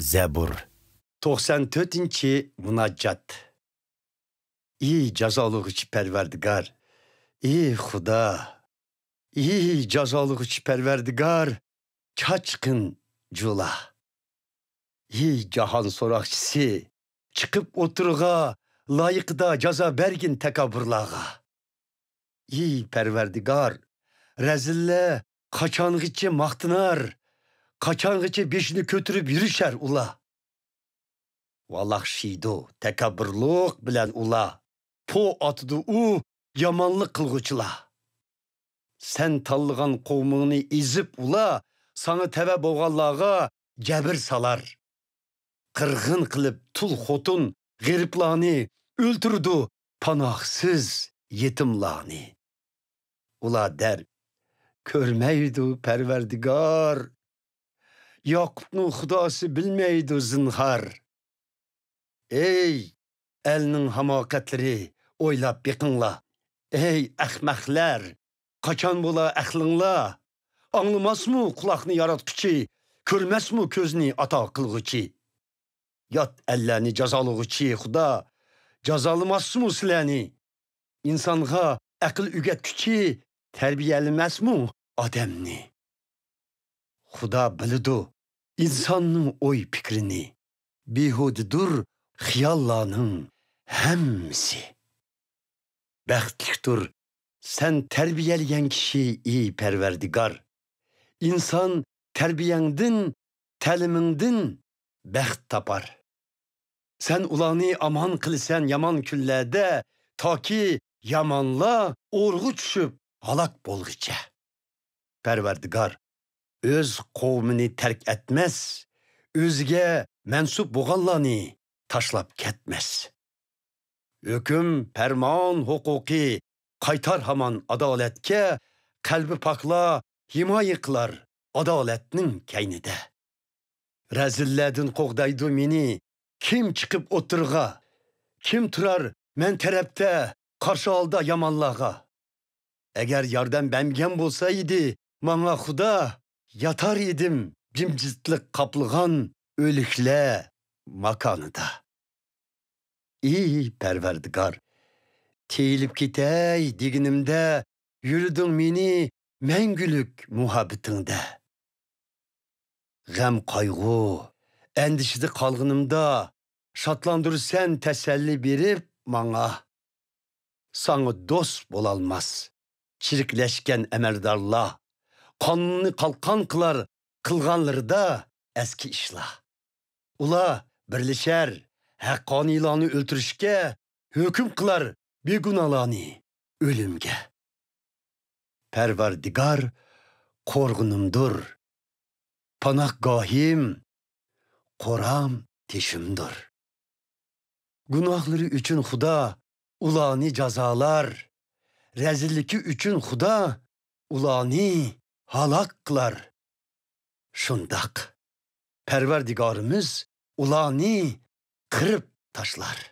Zebur 94. Munaccat. Ey cazalığıcı Perverdigar, ey Xuda, ey cazalığıcı Perverdigar, kaçkın cula. Ey cahan sorakçısı, çıkıp oturga, layıkda caza bergin tekabürlağa. Ey Perverdigar, rezille kaçangıcı maktınar, kaçangıcı beşini kötürüp yürüşer ula. Vallah şidu, tekabürlük bilen ula. Po atıdı u, yamanlık kılgıçıla. Sen tallıgan kovmunu izip ula, sana teve boğallağa cebir salar. Kırgın kılıp tul hotun gariplani öldürdü panahsız yetimlani. Ula der, körmeydu Perverdigar. Yakup'nun hudası bilmeydu zinhar. Ey elinin hamakatleri oylap bakınla. Ey ahmaklar, kaçan bola aklınla. Anlamaz mı kulağını yaratqıcı, körmez mi közünü ata kılgıcı? Yat ellerini cazalığıcı Xuda, cazalımaz mı sileni? İnsanğa akıl ügetkücü, terbiyelemez mi ademni? Xuda bilidu insanın oy fikrini, bihududur xiyallarının hemsi. Bəxtlikdir sen terbiyeleyen kişi iyi Perverdigar. İnsan terbiyendin, təlimindin bəxt tapar. Sen ulanı aman kılsen yaman küllerde, ta ki yamanla orgu düşüp halak bolğıca. Perverdigar öz kovmini terk etmez, özge mensup boğallanı taşlap ketmez. Hüküm, perman, hukuki kaytar haman adaletke, kalbi pakla himaye kılar adaletinin keynide. Rezilledin qoğdaydı meni, kim çıkıp oturga, kim turar men terepte, karşı alda yamanlağa. Eğer yardan bemgen bolsaydı, bana Xuda yatar idim cimcitlik kaplığan ölükle makanıda. İyi Perverdigar, teyilip gitey diginimde, yürüdün meni mengülük muhabbetinde. Gəm kaygı, endişidi kalgınımda, şatlandır sen teselli berip bana. Sana dost bolalmaz, çirikleşken emerdarla, kanını kalkan kılar, kılganları da eski işlah. Ula birleşer, hakkanilanı öldürüşke, hüküm kılar begunalanı ölümge. Perverdigar korgunumdur, panahgahim, koram teşimdir. Günahları üçün Xuda ulanı cazalar, rezilliki üçün Xuda ulanı halak kılar. Şundak, Perverdigarımız ulanı kırıp taşlar.